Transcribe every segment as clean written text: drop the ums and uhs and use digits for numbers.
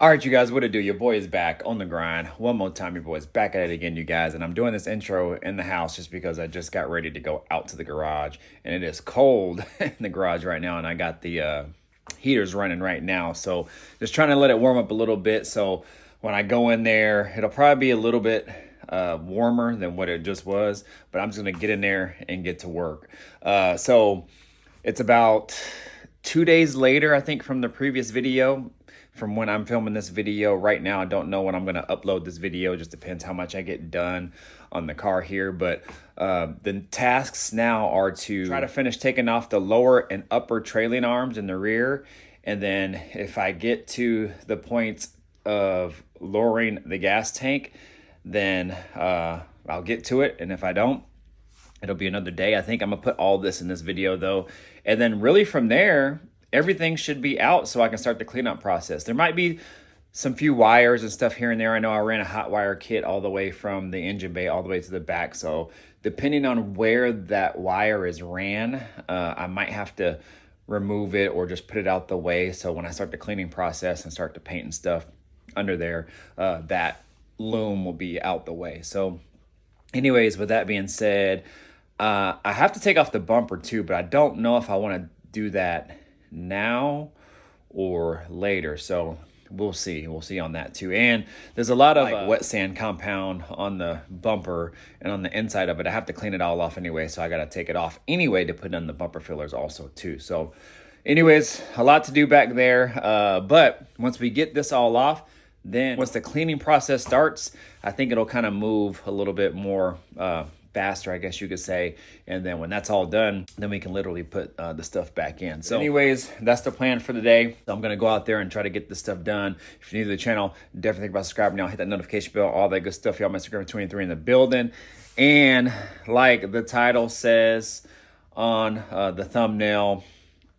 All right, you guys, what it do? Your boy is back on the grind. One more time, your boy is back at it again, you guys. And I'm doing this intro in the house just because I just got ready to go out to the garage. And it is cold in the garage right now. And I got the heaters running right now. So just trying to let it warm up a little bit. So when I go in there, it'll probably be a little bit warmer than what it just was. But I'm just going to get in there and get to work. So it's about 2 days later, I think, from the previous video. From when I'm filming this video right now, I don't know when I'm going to upload this video. It just depends how much I get done on the car here. But the tasks now are to try to finish taking off the lower and upper trailing arms in the rear. And then if I get to the point of lowering the gas tank, then I'll get to it. And if I don't, it'll be another day. I think I'm going to put all this in this video though. And then really from there, everything should be out so I can start the cleanup process. There might be some few wires and stuff here and there. I know I ran a hot wire kit all the way from the engine bay all the way to the back. So depending on where that wire is ran, I might have to remove it or just put it out the way. So when I start the cleaning process and start the paint and stuff under there, that loom will be out the way. So anyways, with that being said, I have to take off the bumper too, but I don't know if I want to do that now or later. So we'll see on that too. And there's a lot of wet sand compound on the bumper and on the inside of it. I have to clean it all off anyway, so I got to take it off anyway to put in the bumper fillers also too. So anyways, a lot to do back there, but once we get this all off, then once the cleaning process starts, I think it'll kind of move a little bit more faster, I guess you could say. And then when that's all done, then we can literally put the stuff back in. So anyways, that's the plan for the day. I'm going to go out there and try to get this stuff done. If you're new to the channel, definitely think about subscribing now. Hit that notification bell, all that good stuff. Y'all, Instagram 23 in the building. And like the title says on the thumbnail,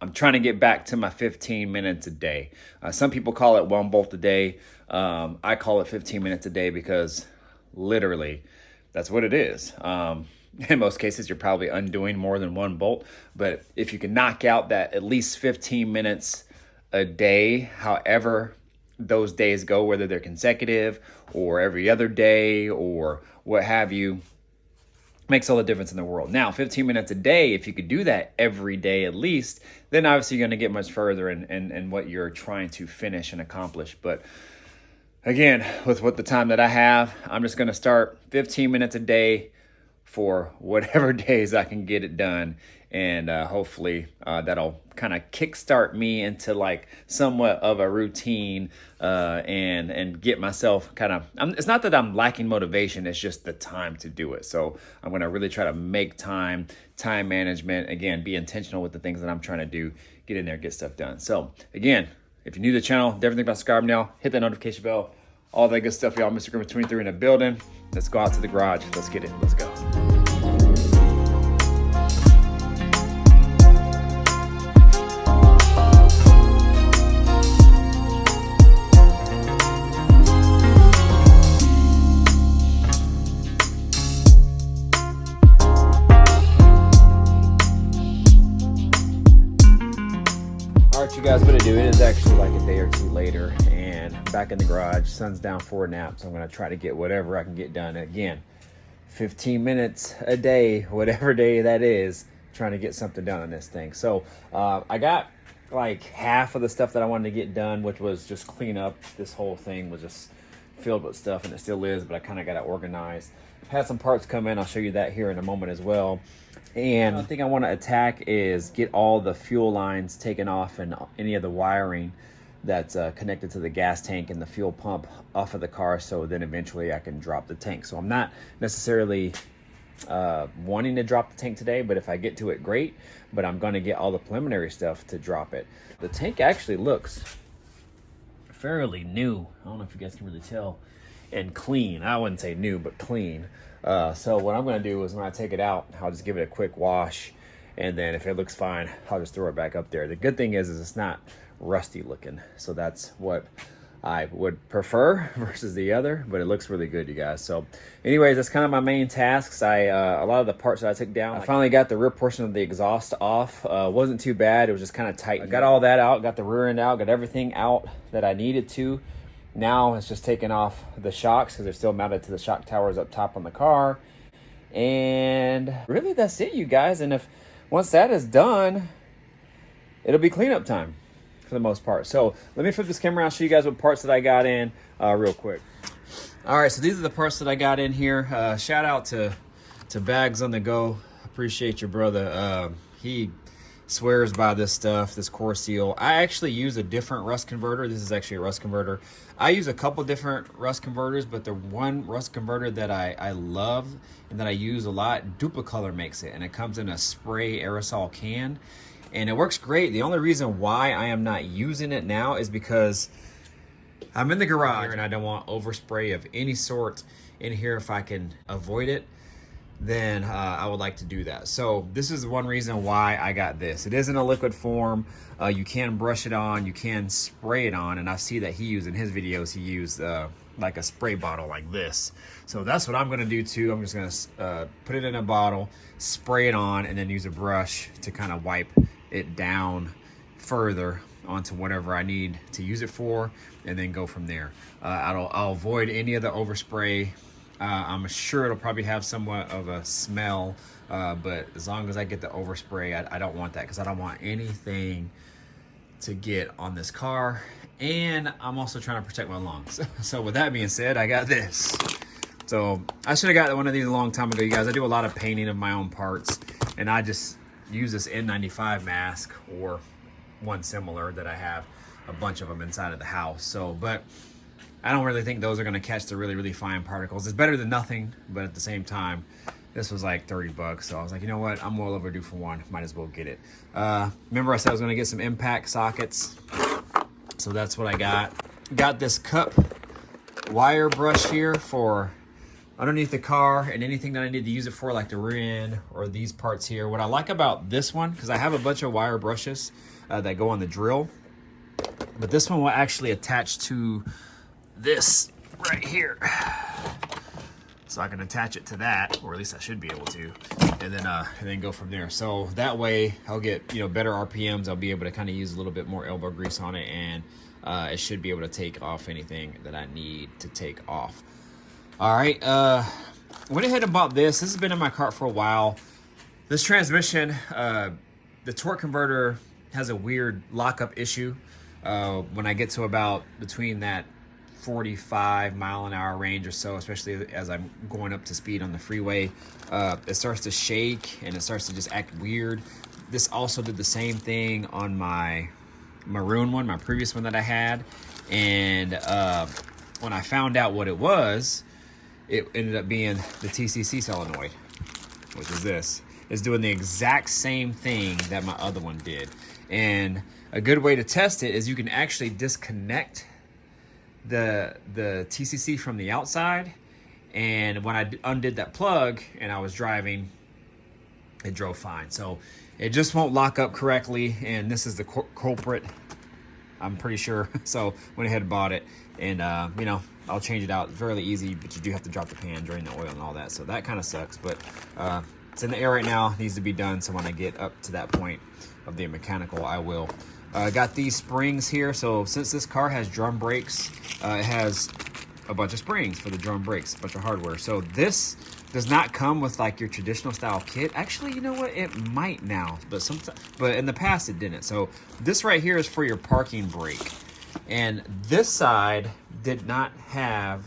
I'm trying to get back to my 15 minutes a day. Some people call it 1 bolt a day. I call it 15 minutes a day because literally that's what it is. In most cases, you're probably undoing more than 1 bolt. But if you can knock out that at least 15 minutes a day, however those days go, whether they're consecutive or every other day or what have you, makes all the difference in the world. Now, 15 minutes a day, if you could do that every day at least, then obviously you're going to get much further in what you're trying to finish and accomplish. But again, with what the time that I have, I'm just going to start 15 minutes a day for whatever days I can get it done. And hopefully that'll kind of kickstart me into like somewhat of a routine and get myself kind of, it's not that I'm lacking motivation, it's just the time to do it. So I'm going to really try to make time management, again, be intentional with the things that I'm trying to do, get in there, get stuff done. So again, if you're new to the channel, definitely think about subscribing now. Hit that notification bell. All that good stuff, y'all. Mr. Grimmett 23 in the building. Let's go out to the garage. Let's get it. Let's go. All right, you guys, what to do? It is actually like a day or two later, and I'm back in the garage. Sun's down for a nap, so I'm going to try to get whatever I can get done. Again, 15 minutes a day, whatever day that is, trying to get something done on this thing. So I got like half of the stuff that I wanted to get done, which was just clean up. This whole thing was just filled with stuff, and it still is, but I kind of got it organized. Had some parts come in. I'll show you that here in a moment as well. And the thing I want to attack is get all the fuel lines taken off and any of the wiring that's connected to the gas tank and the fuel pump off of the car, so then eventually I can drop the tank. So I'm not necessarily wanting to drop the tank today, but if I get to it, great. But I'm going to get all the preliminary stuff to drop it. The tank actually looks fairly new. I don't know if you guys can really tell. And clean. I wouldn't say new, but clean. So what I'm going to do is when I take it out, I'll just give it a quick wash, and then if it looks fine, I'll just throw it back up there. The good thing is it's not rusty looking, so that's what I would prefer versus the other, but it looks really good, you guys. So anyways, that's kind of my main tasks. A lot of the parts that I took down, I finally got the rear portion of the exhaust off. Wasn't too bad. It was just kind of tight. I got all that out, got the rear end out, got everything out that I needed to. Now it's just taking off the shocks because they're still mounted to the shock towers up top on the car. And really that's it, you guys. And if once that is done, it'll be cleanup time for the most part. So let me flip this camera around, show you guys what parts that I got in real quick. All right, so these are the parts that I got in here. Shout out to Bags on the Go. Appreciate your brother. He swears by this stuff, this core seal. I actually use a different rust converter. This is actually a rust converter. I use a couple different rust converters, but the one rust converter that I love and that I use a lot, Duplicolor makes it, and it comes in a spray aerosol can, and it works great. The only reason why I am not using it now is because I'm in the garage and I don't want overspray of any sort in here. If I can avoid it, then I would like to do that. So this is one reason why I got this. It is in a liquid form. You can brush it on, you can spray it on, and I see that he used in his videos, he used like a spray bottle like this. So that's what I'm gonna do too. I'm just gonna put it in a bottle, spray it on, and then use a brush to kind of wipe it down further onto whatever I need to use it for, and then go from there. I'll avoid any of the overspray. I'm sure it'll probably have somewhat of a smell, but as long as I get the overspray, I don't want that, because I don't want anything to get on this car, and I'm also trying to protect my lungs. So with that being said, I got this. So I should have got one of these a long time ago, you guys. I do a lot of painting of my own parts, and I just use this N95 mask or one similar that I have a bunch of them inside of the house. So, but I don't really think those are gonna catch the really, really fine particles. It's better than nothing, but at the same time, this was like 30 bucks. So I was like, you know what? I'm well overdue for one. Might as well get it. Remember I said I was gonna get some impact sockets. So that's what I got. Got this cup wire brush here for underneath the car and anything that I need to use it for, like the rear end or these parts here. What I like about this one, because I have a bunch of wire brushes that go on the drill, but this one will actually attach to this right here, so I can attach it to that, or at least I should be able to, and then go from there. So that way I'll get better RPMs. I'll be able to kind of use a little bit more elbow grease on it, and it should be able to take off anything that I need to take off. All right, went ahead and bought this. This has been in my cart for a while. This transmission, the torque converter has a weird lockup issue. When I get to about between that 45 mile an hour range or so, especially as I'm going up to speed on the freeway, it starts to shake and it starts to just act weird. This also did the same thing on my maroon one, my previous one that I had. And when I found out what it was, it ended up being the TCC solenoid, which is this. It's doing the exact same thing that my other one did. And a good way to test it is you can actually disconnect the TCC from the outside, and when I undid that plug and I was driving, it drove fine. So it just won't lock up correctly, and this is the culprit, I'm pretty sure. So went ahead and bought it, and I'll change it out. It's fairly easy, but you do have to drop the pan, drain the oil and all that, so that kind of sucks. But it's in the air right now, needs to be done, so when I get up to that point of the mechanical, I will. Got these springs here. So since this car has drum brakes, it has a bunch of springs for the drum brakes, a bunch of hardware. So this does not come with like your traditional style kit. Actually, you know what? It might now, but in the past it didn't. So this right here is for your parking brake, and this side did not have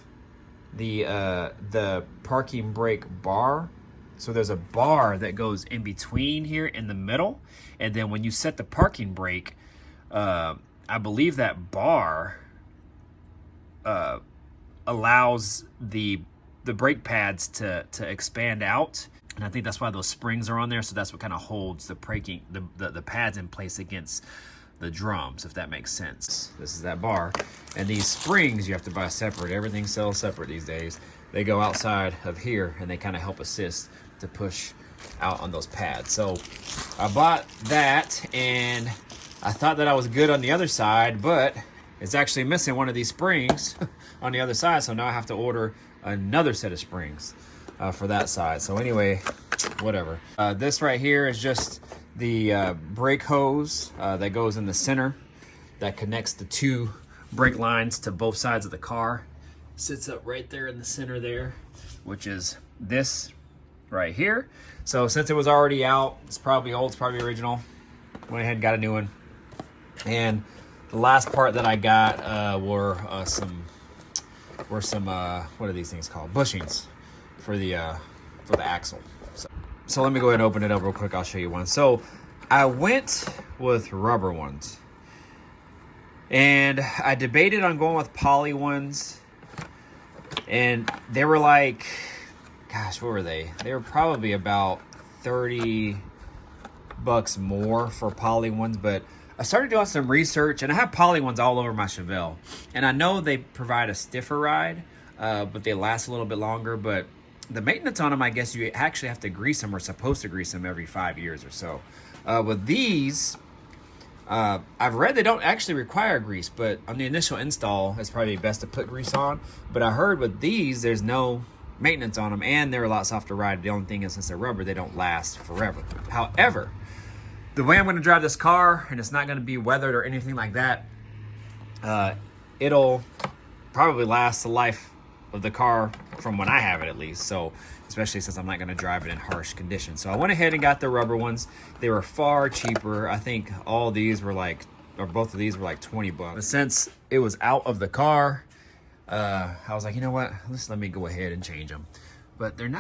the parking brake bar. So there's a bar that goes in between here in the middle, and then when you set the parking brake, I believe that bar allows the brake pads to expand out, and I think that's why those springs are on there. So that's what kind of holds the braking the pads in place against the drums, if that makes sense. This is that bar, and these springs you have to buy separate. Everything sells separate these days. They go outside of here, and they kind of help assist to push out on those pads. So I bought that, and I thought that I was good on the other side, but it's actually missing one of these springs on the other side. So now I have to order another set of springs for that side. So anyway, whatever. This right here is just the brake hose that goes in the center that connects the two brake lines to both sides of the car. Sits up right there in the center there, which is this right here. So since it was already out, it's probably old, it's probably original. Went ahead and got a new one. And the last part that I got were some what are these things called? Bushings for the axle. So let me go ahead and open it up real quick. I'll show you one. So I went with rubber ones, and I debated on going with poly ones, and they were like, gosh, what were they? They were probably about $30 more for poly ones, but I started doing some research, and I have poly ones all over my Chevelle, and I know they provide a stiffer ride, but they last a little bit longer. But the maintenance on them, I guess you actually have to grease them, or supposed to grease them every 5 years or so. With these, I've read they don't actually require grease, but on the initial install, it's probably best to put grease on. But I heard with these, there's no maintenance on them, and they're a lot softer to ride. The only thing is, since they're rubber, they don't last forever. However, the way I'm going to drive this car, and it's not going to be weathered or anything like that, it'll probably last the life of the car from when I have it, at least. So, especially since I'm not going to drive it in harsh conditions. So I went ahead and got the rubber ones. They were far cheaper. I think all these were like, or both of these were like 20 bucks. But since it was out of the car, I was like, you know what? Let me go ahead and change them. But they're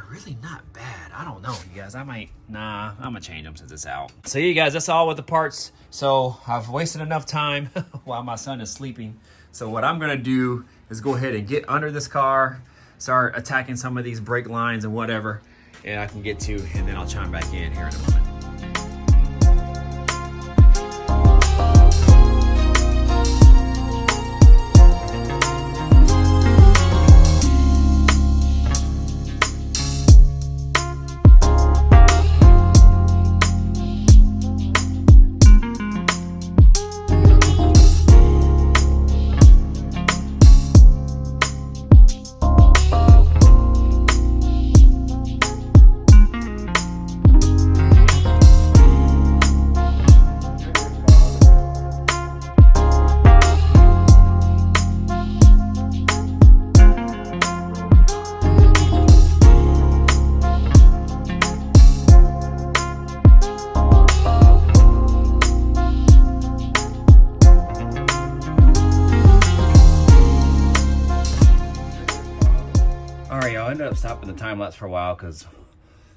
really not bad. I don't know, you guys. I'm gonna change them since it's out. So you guys, that's all with the parts. So I've wasted enough time while my son is sleeping. So what I'm gonna do is go ahead and get under this car, start attacking some of these brake lines and whatever, and I can get to, and then I'll chime back in here in a moment. I ended up stopping the time lapse for a while because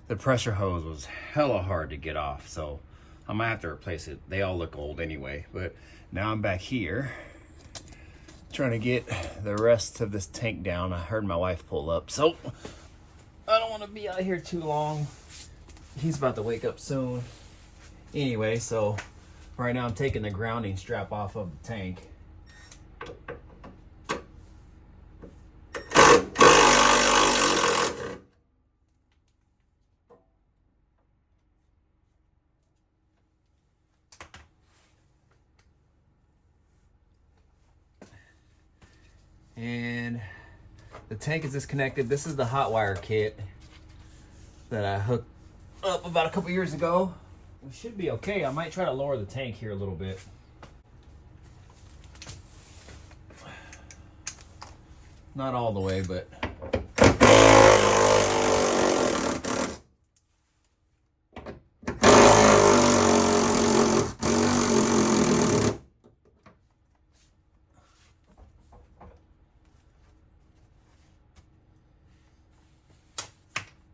the pressure hose was hella hard to get off, so I might have to replace it. They all look old anyway. But now I'm back here trying to get the rest of this tank down. I heard my wife pull up, so I don't want to be out here too long. He's about to wake up soon anyway, so right now I'm taking the grounding strap off of the tank. And the tank is disconnected. This is the hot wire kit that I hooked up about a couple years ago. It should be okay. I might try to lower the tank here a little bit. Not all the way, but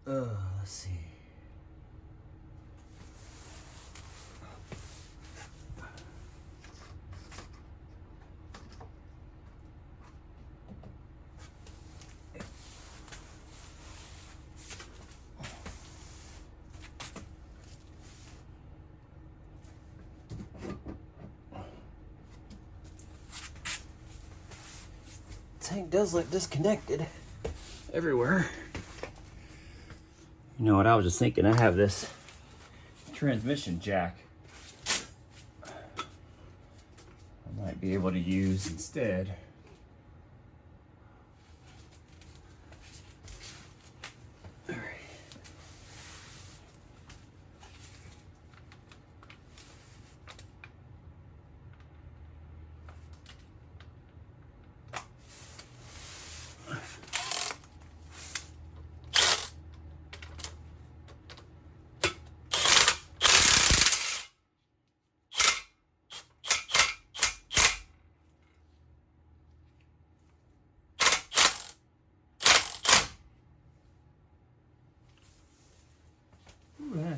let's see. Tank does look disconnected everywhere. You know what, I was just thinking, I have this transmission jack I might be able to use instead. All right.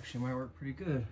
actually might work pretty good.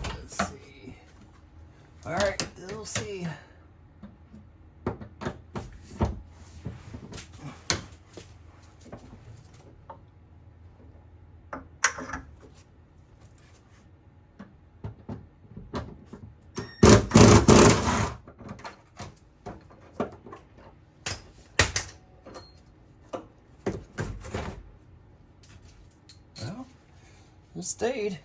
Let's see. All right, we'll see. Well, it stayed.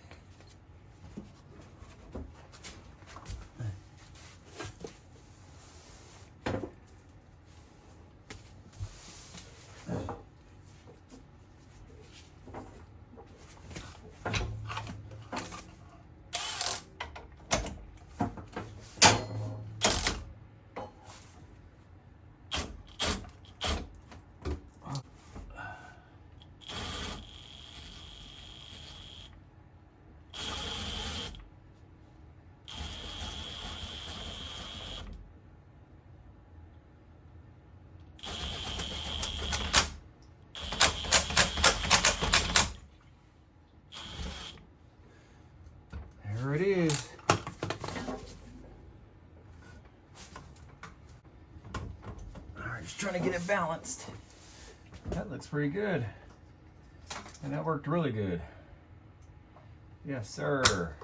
There it is. All right, just trying to get it balanced. That looks pretty good. And that worked really good. Yes, sir.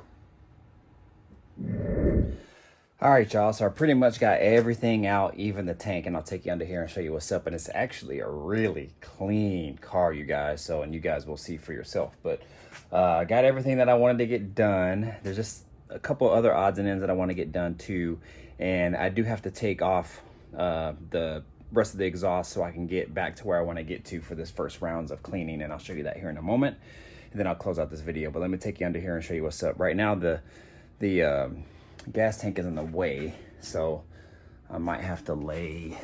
All right, y'all, so I pretty much got everything out, even the tank, and I'll take you under here and show you what's up. And it's actually a really clean car, you guys, so, and you guys will see for yourself. But I got everything that I wanted to get done. There's just a couple other odds and ends that I want to get done too. And I do have to take off the rest of the exhaust so I can get back to where I want to get to for this first rounds of cleaning, and I'll show you that here in a moment. And then I'll close out this video, but let me take you under here and show you what's up. Right now, the gas tank is in the way, so I might have to lay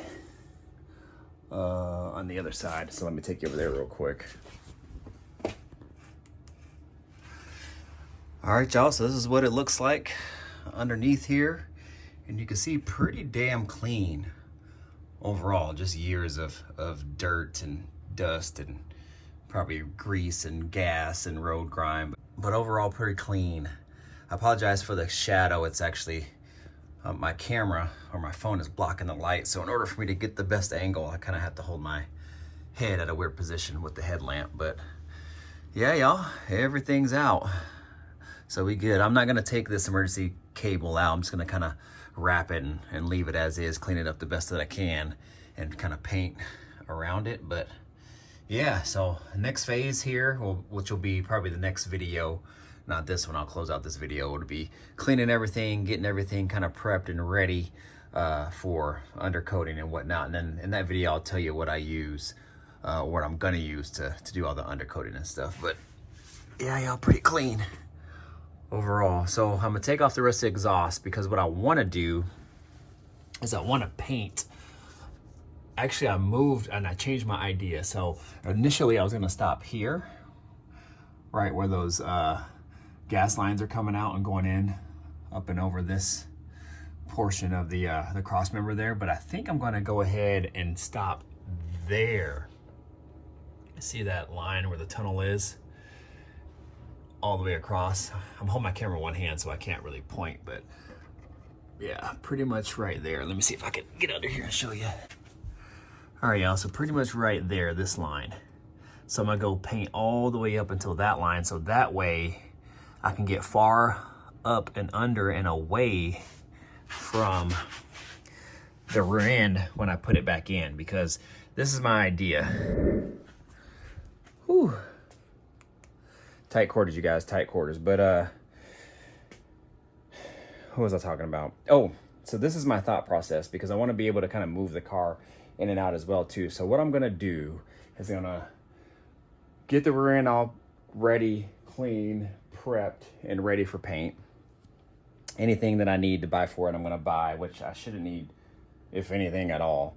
on the other side. So let me take you over there real quick. All right, y'all, so this is what it looks like underneath here, and you can see pretty damn clean overall. Just years of dirt and dust and probably grease and gas and road grime, but overall pretty clean. I apologize for the shadow. It's actually my camera or my phone is blocking the light, so in order for me to get the best angle, I kind of have to hold my head at a weird position with the headlamp. But yeah, y'all, everything's out, so we good. I'm not gonna take this emergency cable out. I'm just gonna kind of wrap it and leave it as is, clean it up the best that I can, and kind of paint around it. But yeah, so next phase here, which will be probably the next video, not this one, I'll close out this video, it'll be cleaning everything, getting everything kind of prepped and ready for undercoating and whatnot. And then in that video, I'll tell you what I use, what I'm gonna use to do all the undercoating and stuff. But yeah, y'all, pretty clean overall. So I'm gonna take off the rest of the exhaust, because what I wanna do is I wanna paint. Actually, I moved and I changed my idea. So initially I was gonna stop here, right where those gas lines are coming out and going in up and over this portion of the cross member there. But I think I'm gonna go ahead and stop there. See that line where the tunnel is? All the way across. I'm holding my camera in one hand, so I can't really point, but yeah, pretty much right there. Let me see if I can get under here and show you. All right, y'all, so pretty much right there, this line. So I'm gonna go paint all the way up until that line, so that way I can get far up and under and away from the rear end when I put it back in, because this is my idea. Whew. Tight quarters, you guys, tight quarters. But what was I talking about? Oh, so this is my thought process because I want to be able to kind of move the car in and out as well too. So what I'm gonna do is I'm gonna get the rear end all ready, clean, prepped, and ready for paint. Anything that I need to buy for it, I'm gonna buy, which I shouldn't need, if anything at all.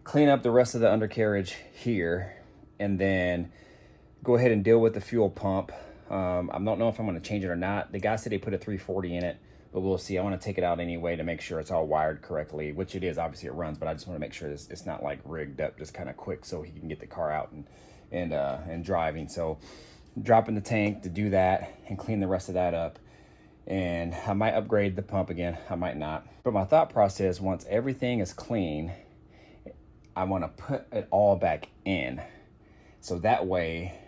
Clean up the rest of the undercarriage here, and then go ahead and deal with the fuel pump. I don't know if I'm gonna change it or not. The guy said they put a 340 in it, but we'll see. I wanna take it out anyway to make sure it's all wired correctly, which it is, obviously it runs, but I just wanna make sure it's not like rigged up just kind of quick so he can get the car out and driving. So dropping the tank to do that and clean the rest of that up. And I might upgrade the pump again, I might not. But my thought process, once everything is clean, I want to put it all back in. So that way,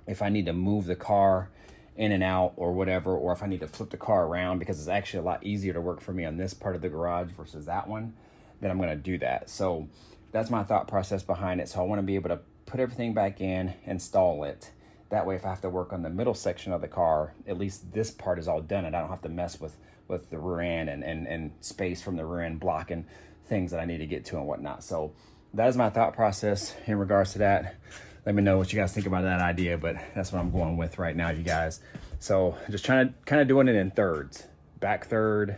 if I need to move the car in and out or whatever, or if I need to flip the car around, because it's actually a lot easier to work for me on this part of the garage versus that one, then I'm going to do that. So that's my thought process behind it. So I want to be able to put everything back in, install it. That way, if I have to work on the middle section of the car, at least this part is all done and I don't have to mess with the rear end and space from the rear end blocking things that I need to get to and whatnot. So that is my thought process in regards to that. Let me know what you guys think about that idea, but that's what I'm going with right now, you guys. So just trying to kind of doing it in thirds. Back third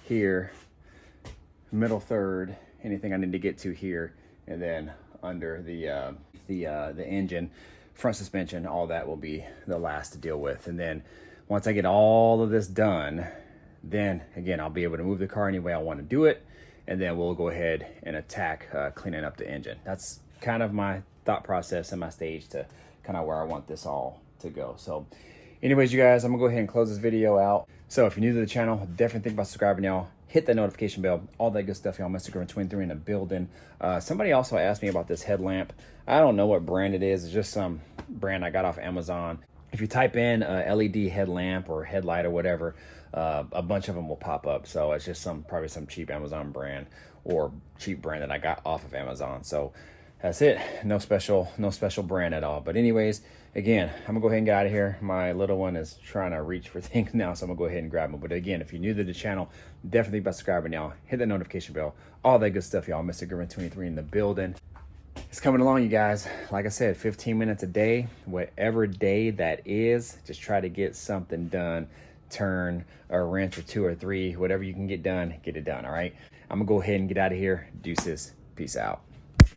here, middle third, anything I need to get to here, and then under the engine, front suspension, all that will be the last to deal with. And then once I get all of this done, then again, I'll be able to move the car any way I want to do it. And then we'll go ahead and attack cleaning up the engine. That's kind of my thought process and my stage to kind of where I want this all to go. So anyways, you guys, I'm gonna go ahead and close this video out. So if you're new to the channel, definitely think about subscribing, y'all. Hit that notification bell, all that good stuff, y'all. Mr. Griffin 23 in the building. Somebody also asked me about this headlamp. I don't know what brand it is. It's just some brand I got off Amazon. If you type in LED headlamp or headlight or whatever, a bunch of them will pop up. So it's just probably some cheap Amazon brand or cheap brand that I got off of Amazon. So that's it. No special brand at all. But anyways, again, I'm gonna go ahead and get out of here. My little one is trying to reach for things now, so I'm gonna go ahead and grab them. But again, if you're new to the channel, definitely by subscribing, y'all. Hit that notification bell, all that good stuff, y'all. Mr. Griffin 23 in the building. It's coming along, you guys. Like I said, 15 minutes a day, whatever day that is, just try to get something done. Turn a wrench or two or three, whatever you can get done, get it done, all right? I'm gonna go ahead and get out of here. Deuces. Peace out.